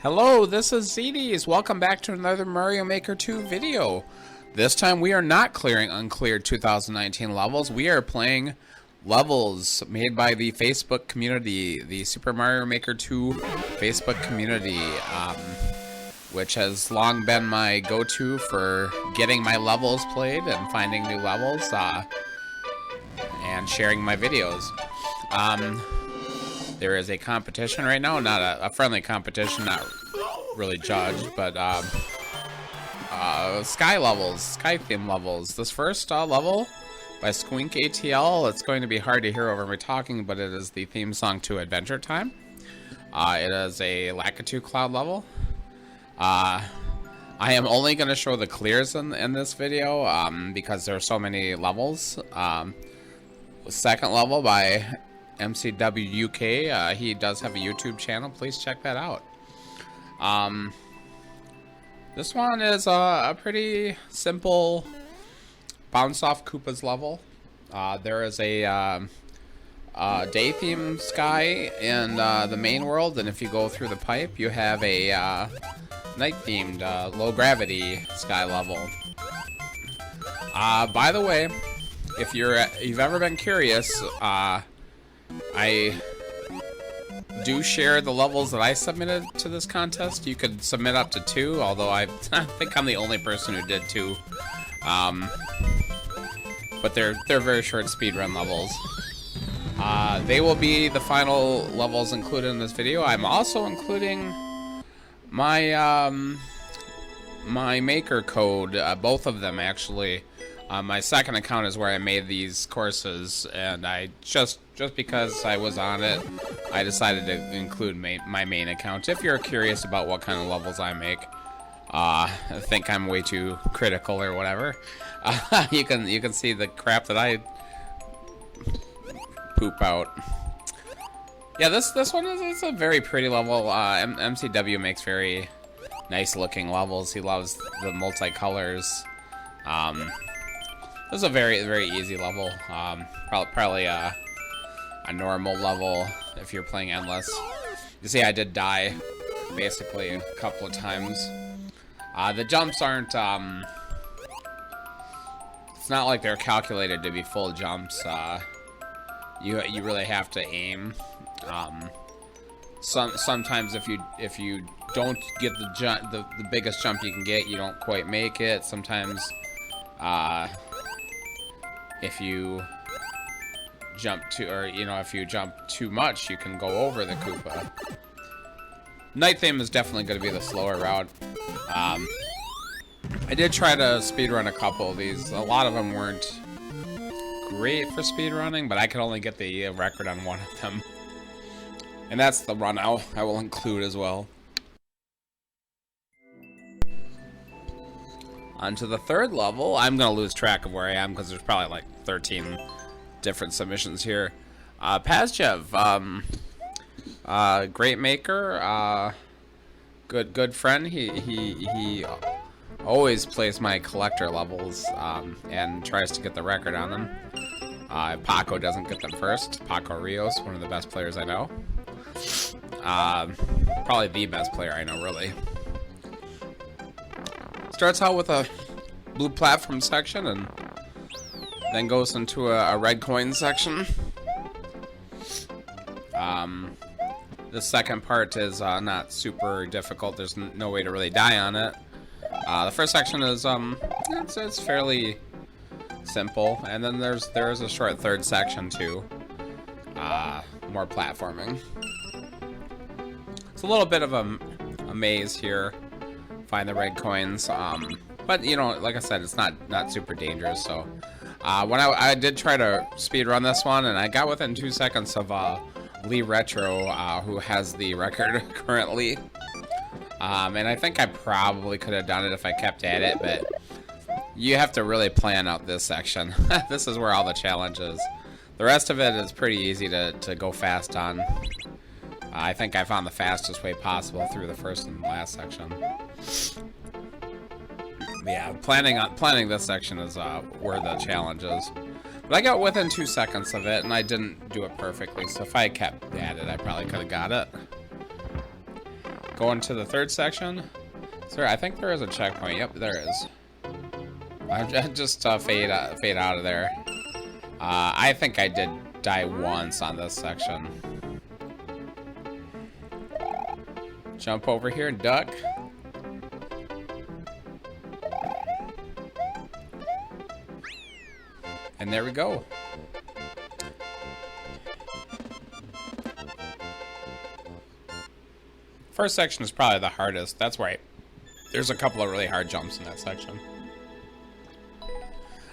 Hello, this is Zetes. Welcome back to another Mario Maker 2 video. This time we are not clearing uncleared 2019 levels. We are playing levels made by the Facebook community, the Super Mario Maker 2 Facebook community, which has long been my go-to for getting my levels played and finding new levels and sharing my videos. There is a competition right now, not a friendly competition, not really judged, but sky levels, sky theme levels. This first level by Squink ATL, it's going to be hard to hear over me talking, but it is the theme song to Adventure Time. It is a Lakitu Cloud level. I am only going to show the clears in this video because there are so many levels. Second level by MCW UK. He does have a YouTube channel. Please check that out. This one is a pretty simple bounce off Koopa's level. There is a day theme sky in the main world, and if you go through the pipe, you have a night themed low gravity sky level. By the way, if you've ever been curious, I do share the levels that I submitted to this contest. You could submit up to 2, although I think I'm the only person who did 2. But they're very short speedrun levels. They will be the final levels included in this video. I'm also including my my maker code, both of them actually. My second account is where I made these courses, and I just because I was on it, I decided to include my main account. If you're curious about what kind of levels I make, I think I'm way too critical or whatever, you can see the crap that I poop out. Yeah, this one is a very pretty level. MCW makes very nice looking levels. He loves the multicolors. This is a very easy level. Probably a normal level if you're playing endless. You see, I did die basically a couple of times. The jumps aren't. It's not like they're calculated to be full jumps. You really have to aim. Sometimes if you don't get the biggest jump you can get, you don't quite make it. Sometimes. If you jump if you jump too much, you can go over the Koopa. Night theme is definitely going to be the slower route. I did try to speedrun a couple of these. A lot of them weren't great for speedrunning, but I could only get the record on one of them. And that's the run I will include as well. Onto the third level. I'm gonna lose track of where I am because there's probably like 13 different submissions here. Pazchev, great maker, good friend. He always plays my collector levels and tries to get the record on them. Paco doesn't get them first. Paco Rios, one of the best players I know. Probably the best player I know, really. Starts out with a blue platform section and then goes into a red coin section. The second part is not super difficult. There's no way to really die on it. The first section is it's fairly simple, and then there is a short third section too. More platforming. It's a little bit of a maze here. Find the red coins, but you know, like I said, it's not super dangerous. So when I did try to speed run this one, and I got within 2 seconds of Lee Retro, who has the record currently, and I think I probably could have done it if I kept at it, but you have to really plan out this section. This is where all the challenge is. The rest of it is pretty easy to go fast on. I think I found the fastest way possible through the first and last section. Yeah, planning this section is where the challenge is. But I got within 2 seconds of it, and I didn't do it perfectly. So if I kept at it, I probably could have got it. going to the third section. Sir, I think there is a checkpoint. Yep, there is. I just fade out of there. I think I did die once on this section. Jump over here and duck. And there we go. First section is probably the hardest. That's right. There's a couple of really hard jumps in that section.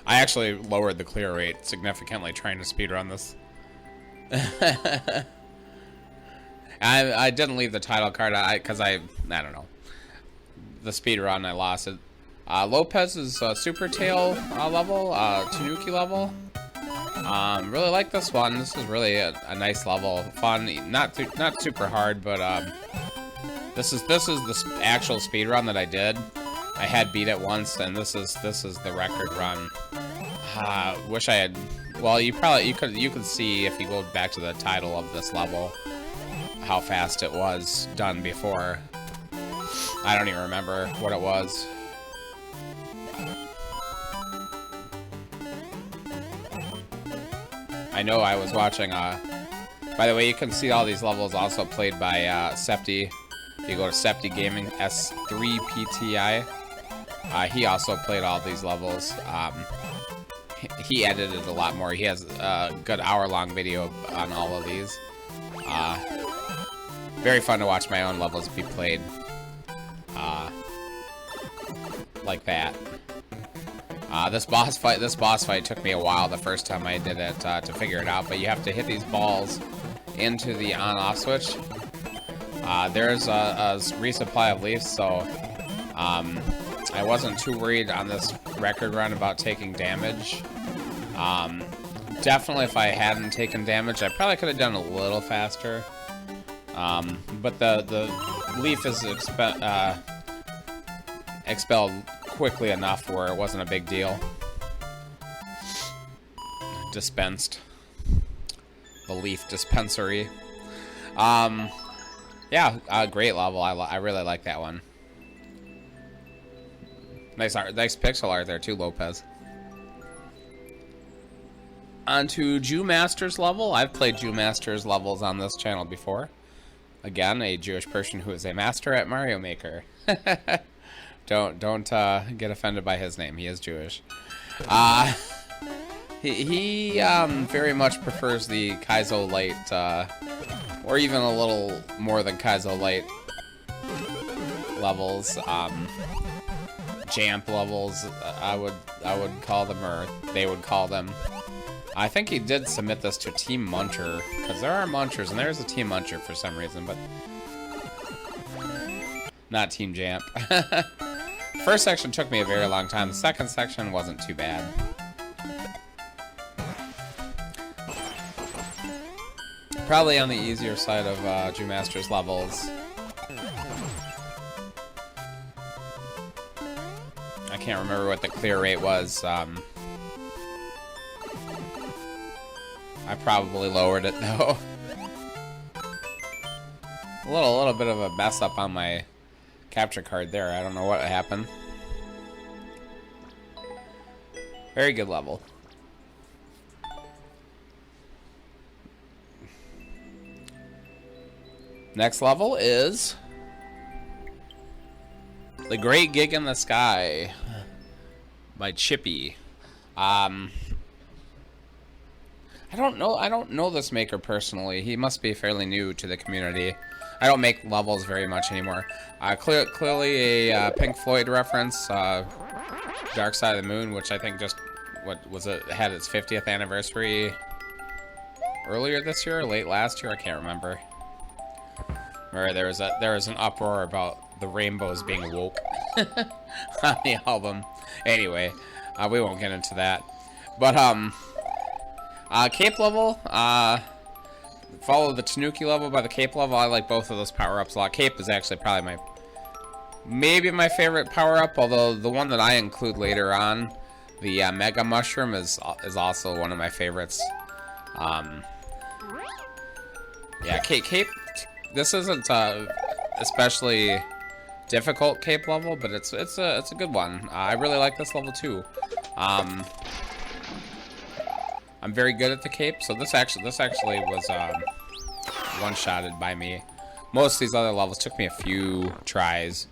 I actually lowered the clear rate significantly trying to speedrun this. I didn't leave the title card because I don't know. The speedrun, I lost it. Lopez's Super Tail level, Tanuki level. Really like this one. This is really a nice level, fun. Not super hard, but this is the actual speed run that I did. I had beat it once, and this is the record run. Wish I had. Well, you could see if you go back to the title of this level how fast it was done before. I don't even remember what it was. I know I was watching, by the way, you can see all these levels also played by, Septi. If you go to Septi Gaming, S3PTI, he also played all these levels. He edited a lot more. He has a good hour-long video on all of these. Very fun to watch my own levels be played. Like that. This boss fight took me a while the first time I did it to figure it out, but you have to hit these balls into the on-off switch. There's a resupply of leaves, so I wasn't too worried on this record run about taking damage. Definitely if I hadn't taken damage, I probably could have done a little faster. But the leaf is expelled quickly enough where it wasn't a big deal. Dispensed. The leaf dispensary. Yeah, great level. I really like that one. Nice art, nice pixel art there too, Lopez. On to Jew Masters level. I've played Jew Masters levels on this channel before. Again, a Jewish person who is a master at Mario Maker. Don't get offended by his name. He is Jewish. He very much prefers the Kaizo Light, or even a little more than Kaizo Light levels. Jamp levels, I would call them, or they would call them. I think he did submit this to Team Muncher, because there are Munchers, and there's a Team Muncher for some reason, but not Team Jamp. First section took me a very long time. The second section wasn't too bad. Probably on the easier side of Jew Masters levels. I can't remember what the clear rate was. I probably lowered it though. A little bit of a mess up on my capture card there. I don't know what happened. Very good level. Next level is The Great Gig in the Sky by Chippy. I don't know this maker personally. He must be fairly new to the community. I don't make levels very much anymore. Clearly a Pink Floyd reference, Dark Side of the Moon, which I think just had its 50th anniversary earlier this year or late last year. I can't remember. Where there was an uproar about the rainbows being woke on the album. Anyway, we won't get into that. But Cape level, follow the Tanuki level by the Cape level. I like both of those power-ups a lot. Cape is actually probably maybe my favorite power-up, although the one that I include later on, the Mega Mushroom, is also one of my favorites. Yeah, Cape. This isn't especially difficult cape level, but it's a good one. I really like this level too. I'm very good at the cape, so this actually was one-shotted by me. Most of these other levels took me a few tries.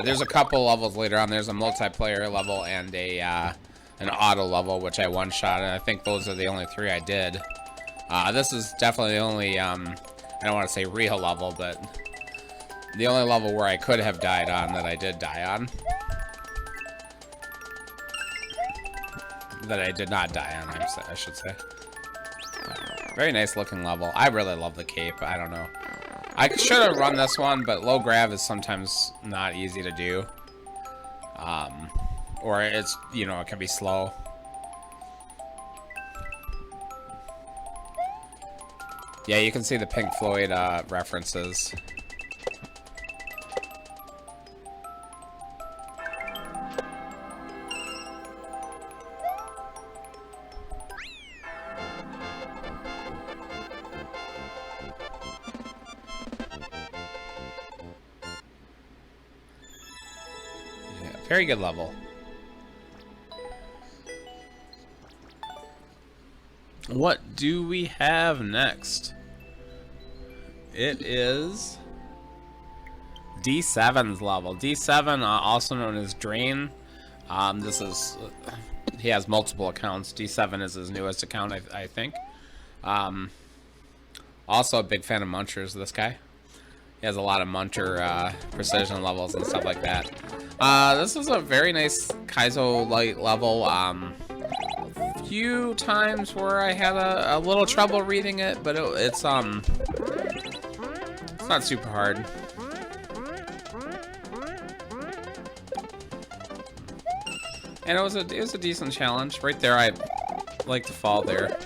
There's a couple levels later on. There's a multiplayer level and an auto level, which I one-shotted. I think those are the only 3 I did. This is definitely the only, I don't want to say real level, but the only level where I could have died on that I did die on. That I did not die on, I should say. Very nice looking level. I really love the cape. I don't know. I should have run this one, but low grav is sometimes not easy to do. Or it's, you know, it can be slow. Yeah, you can see the Pink Floyd references. Very good level. What do we have next? It is D7's level. D7, also known as Drain. This is he has multiple accounts. D7 is his newest account, I think. Also a big fan of Munchers, this guy. He has a lot of Muncher precision levels and stuff like that. This is a very nice Kaizo light level. Few times where I had a little trouble reading it, but it's not super hard. And it was a decent challenge. Right there, I like to fall there.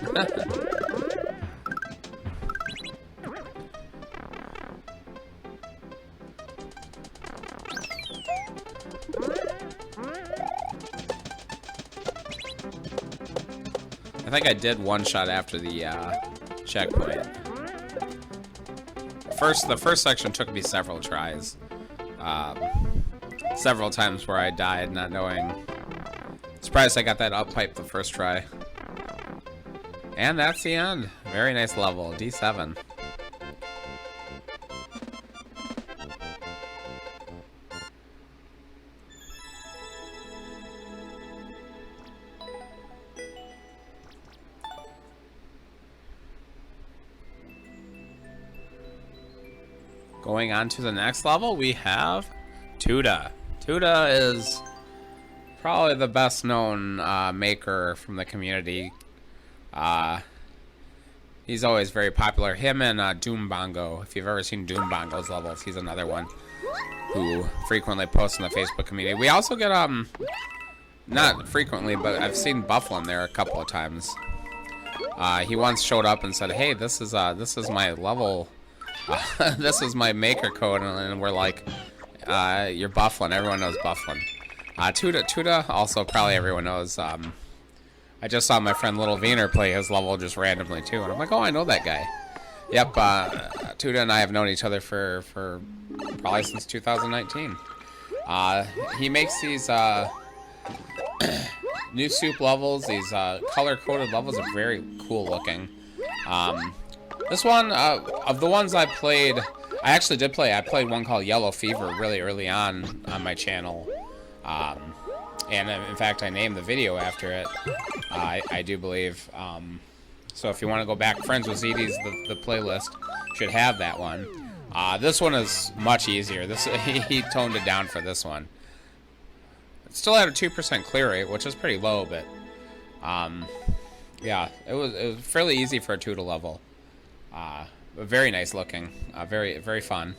I think I did one shot after the checkpoint. The first section took me several tries. Several times where I died not knowing. Surprised I got that up pipe the first try. And that's the end. Very nice level, D7. Going on to the next level, we have Tuda. Tuda is probably the best known maker from the community. He's always very popular. Him and Doom Bongo. If you've ever seen Doom Bongo's levels, he's another one who frequently posts in the Facebook community. We also get not frequently, but I've seen Bufflin there a couple of times. He once showed up and said, "Hey, this is my level." This is my maker code, and we're like, you're Bufflin. Everyone knows Bufflin. Tuda also probably everyone knows. I just saw my friend Little Wiener play his level just randomly too, and I'm like, oh, I know that guy. Yep, Tuda and I have known each other for probably since 2019. He makes these new soup levels. These color-coded levels are very cool looking. This one, of the ones I played, I actually did play. I played one called Yellow Fever really early on my channel. And in fact, I named the video after it, I do believe. So if you want to go back, Friends with Zetes, the playlist should have that one. This one is much easier. He toned it down for this one. It still had a 2% clear rate, which is pretty low, but yeah, it was fairly easy for a Tuda level. Very nice looking. Very, very fun.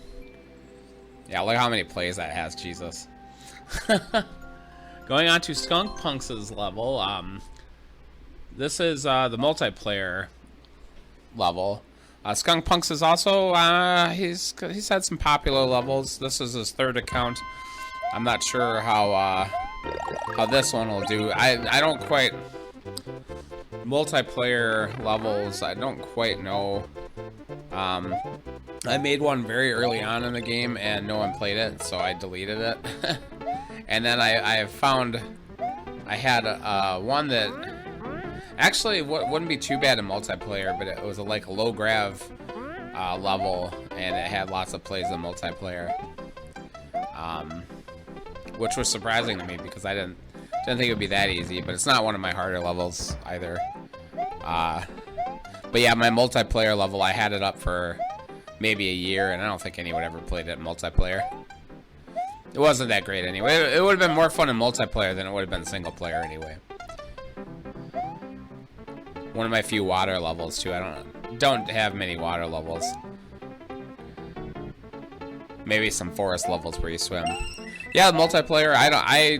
Yeah, look how many plays that has, Jesus. Going on to Skunk Punks' level. This is the multiplayer level. Skunk Punks is also, he's had some popular levels. This is his third account. I'm not sure how this one will do. I don't quite... Multiplayer levels, I don't quite know I made one very early on in the game and no one played it, so I deleted it. And then I found I had one that actually wouldn't be too bad in multiplayer, but it was like a low grav level, and it had lots of plays in multiplayer, which was surprising to me because I didn't think it would be that easy. But it's not one of my harder levels either. But yeah, my multiplayer level, I had it up for maybe a year, and I don't think anyone ever played it in multiplayer. It wasn't that great anyway. It would have been more fun in multiplayer than it would have been single player anyway. One of my few water levels too. I don't have many water levels. Maybe some forest levels where you swim. Yeah, multiplayer. I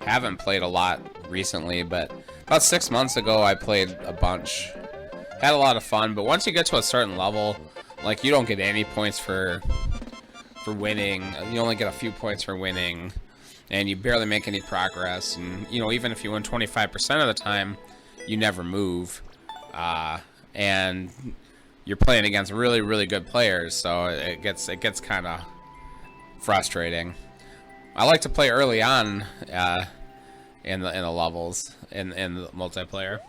haven't played a lot recently, but about 6 months ago I played a bunch. Had a lot of fun, but once you get to a certain level, like, you don't get any points for winning. You only get a few points for winning, and you barely make any progress. And you know, even if you win 25% of the time, you never move, and you're playing against really, really good players, so it gets kind of frustrating. I like to play early on in the levels in the multiplayer.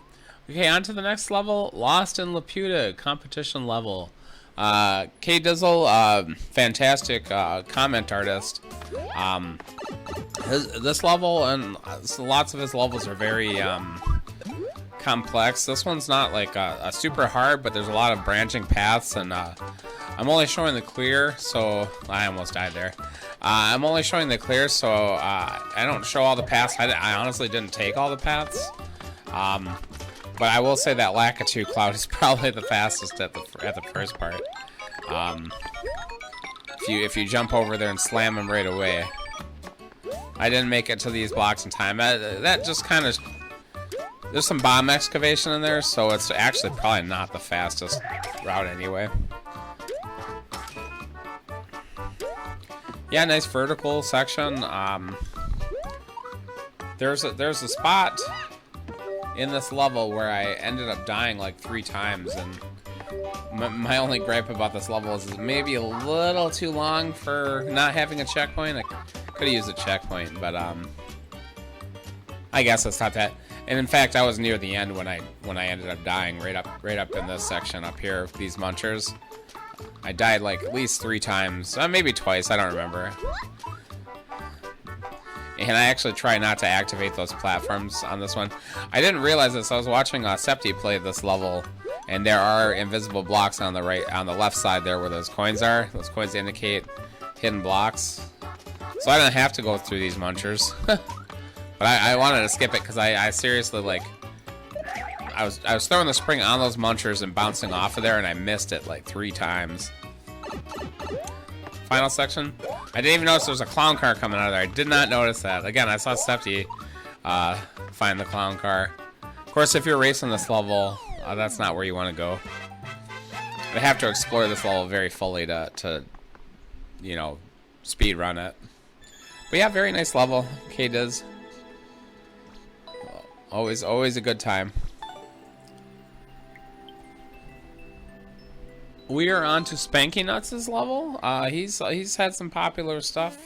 Okay, on to the next level, Lost in Laputa competition level. K-Dizzle, fantastic comment artist. This level and lots of his levels are very complex. This one's not like a super hard, but there's a lot of branching paths, and I'm only showing the clear, so I almost died there. I'm only showing the clear, so I don't show all the paths. I honestly didn't take all the paths. But I will say that Lakitu Cloud is probably the fastest at the first part. If you jump over there and slam him right away. I didn't make it to these blocks in time. That just kind of... There's some bomb excavation in there, so it's actually probably not the fastest route anyway. Yeah, nice vertical section. There's a spot in this level where I ended up dying like 3 times, and my only gripe about this level is maybe a little too long for not having a checkpoint. I could have used a checkpoint, but I guess it's not that. And in fact, I was near the end when I ended up dying right up in this section up here, these munchers. I died like at least 3 times, maybe twice, I don't remember. And I actually try not to activate those platforms on this one. I didn't realize this. I was watching Zetes play this level, and there are invisible blocks on the left side there where those coins are. Those coins indicate hidden blocks. So I didn't have to go through these munchers. But I wanted to skip it because I seriously, like, I was throwing the spring on those munchers and bouncing off of there, and I missed it like 3 times. Final section. I didn't even notice there was a clown car coming out of there. I did not notice that. Again, I saw Zetes find the clown car. Of course, if you're racing this level, that's not where you want to go. I have to explore this level very fully to you know, speed run it. But yeah, very nice level. K-Diz. Always a good time. We are on to Spanky Nuts' level. He's had some popular stuff.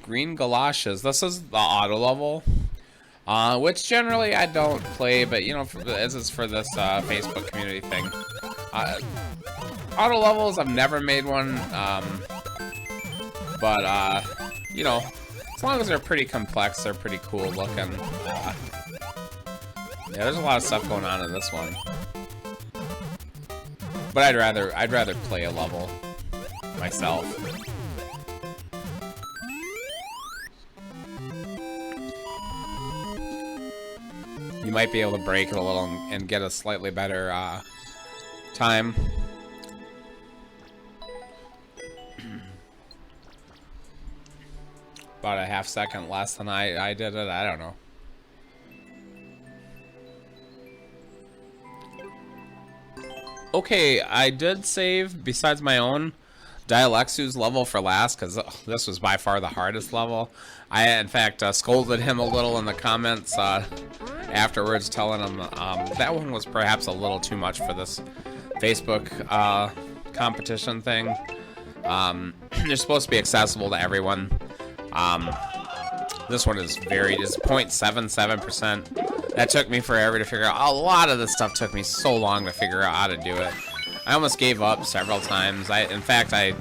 Green Galoshes. This is the auto level, which generally I don't play, but you know, as it's for this Facebook community thing. Auto levels, I've never made one, but you know, as long as they're pretty complex, they're pretty cool looking. Yeah, there's a lot of stuff going on in this one. But I'd rather play a level myself. You might be able to break it a little and get a slightly better time. About a half second less than I did it. I don't know. Okay, I did save, besides my own, Dialexu's level for last, because this was by far the hardest level. I, in fact, scolded him a little in the comments afterwards, telling him that one was perhaps a little too much for this Facebook competition thing. They're supposed to be accessible to everyone. This one is very, is 0.77%. That took me forever to figure out. A lot of this stuff took me so long to figure out how to do it. I almost gave up several times. In fact, I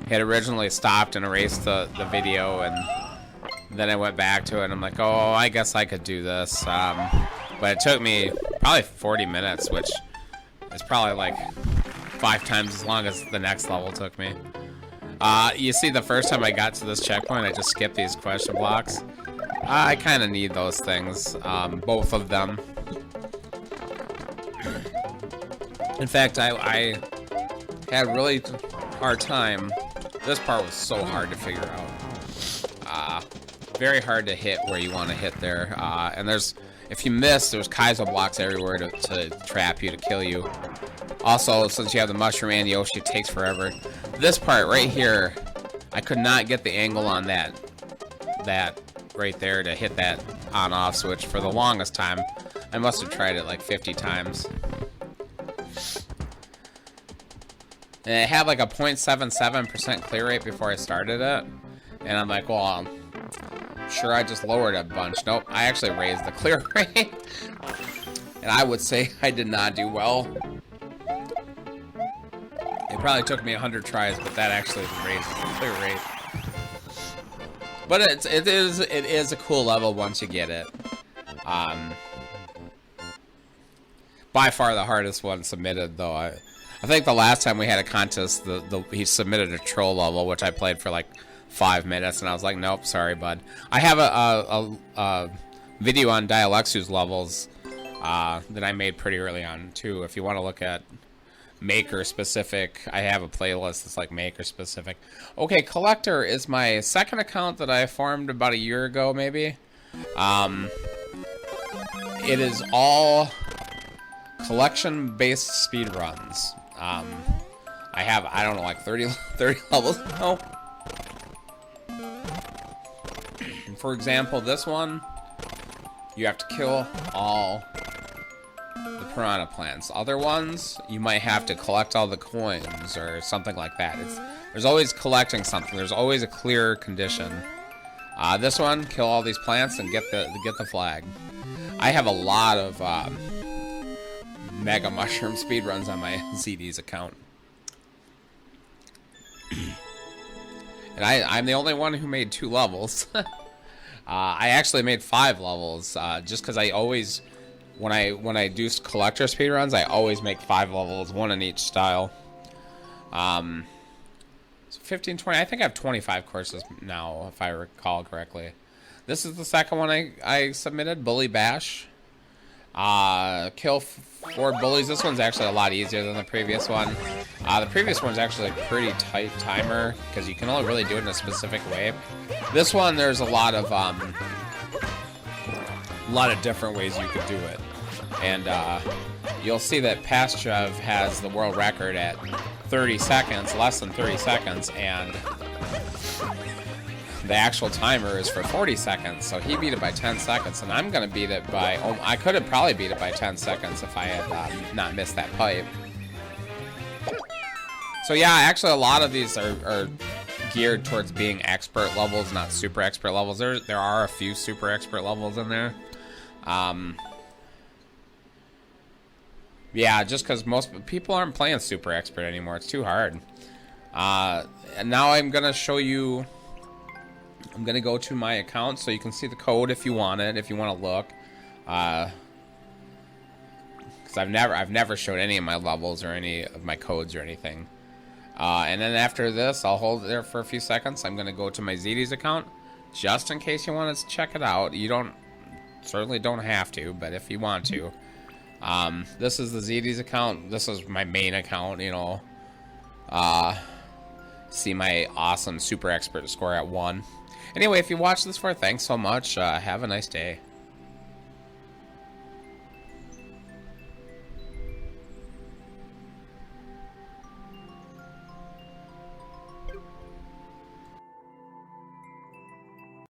had originally stopped and erased the video, and then I went back to it, and I'm like, oh, I guess I could do this. But it took me probably 40 minutes, which is probably like 5 times as long as the next level took me. You see, the first time I got to this checkpoint, I just skipped these question blocks. I kind of need those things, both of them. In fact, I had a really hard time. This part was so hard to figure out. Very hard to hit where you want to hit there. And if you miss, there's Kaizo blocks everywhere to trap you, to kill you. Also, since you have the mushroom and Yoshi, it takes forever. This part right here, I could not get the angle on that right there to hit that on-off switch for the longest time. I must have tried it like 50 times. And it had like a 0.77% clear rate before I started it. And I'm like, well, I'm sure I just lowered a bunch. Nope, I actually raised the clear rate. And I would say I did not do well. It probably took me 100 tries, but that actually raised the clear rate. But it is a cool level once you get it. By far the hardest one submitted, though. I think the last time we had a contest, he submitted a troll level, which I played for like 5 minutes, and I was like, nope, sorry, bud. I have a video on Dialuxu's levels that I made pretty early on, too. If you want to look at Maker specific, I have a playlist that's like Maker specific. Okay, Collector is my second account that I farmed about a year ago, maybe. It is all collection-based speedruns. I have, I don't know, like 30 levels now. For example, this one, you have to kill all the piranha plants. Other ones, you might have to collect all the coins or something like that. There's always collecting something. There's always a clear condition. This one, kill all these plants and get the flag. I have a lot of Mega Mushroom speedruns on my Zetes account. And I'm the only one who made 2 levels. I actually made 5 levels, just because I always, when I do collector speedruns, I always make 5 levels, 1 in each style. So 15, 20, I think I have 25 courses now, if I recall correctly. This is the second one I submitted, Bully Bash. Kill 4 bullies. This one's actually a lot easier than the previous one. The previous one's actually a pretty tight timer, because you can only really do it in a specific way. This one, there's a lot of different ways you could do it. And you'll see that Pastchev has the world record at 30 seconds, less than 30 seconds, and the actual timer is for 40 seconds, so he beat it by 10 seconds, and I'm going to beat it by, I could have probably beat it by 10 seconds if I had not missed that pipe. So yeah, actually a lot of these are geared towards being expert levels, not super expert levels. There are a few super expert levels in there. Yeah, just because most people aren't playing super expert anymore. It's too hard. And now I'm going to show you... I'm going to go to my account so you can see the code if you want it, if you want to look. Because I've never showed any of my levels or any of my codes or anything. And then after this, I'll hold it there for a few seconds. I'm going to go to my Zetes account just in case you want to check it out. You certainly don't have to, but if you want to. This is the Zetes account. This is my main account, you know. See my awesome super expert score at 1. Anyway, if you watched this far, thanks so much. Have a nice day.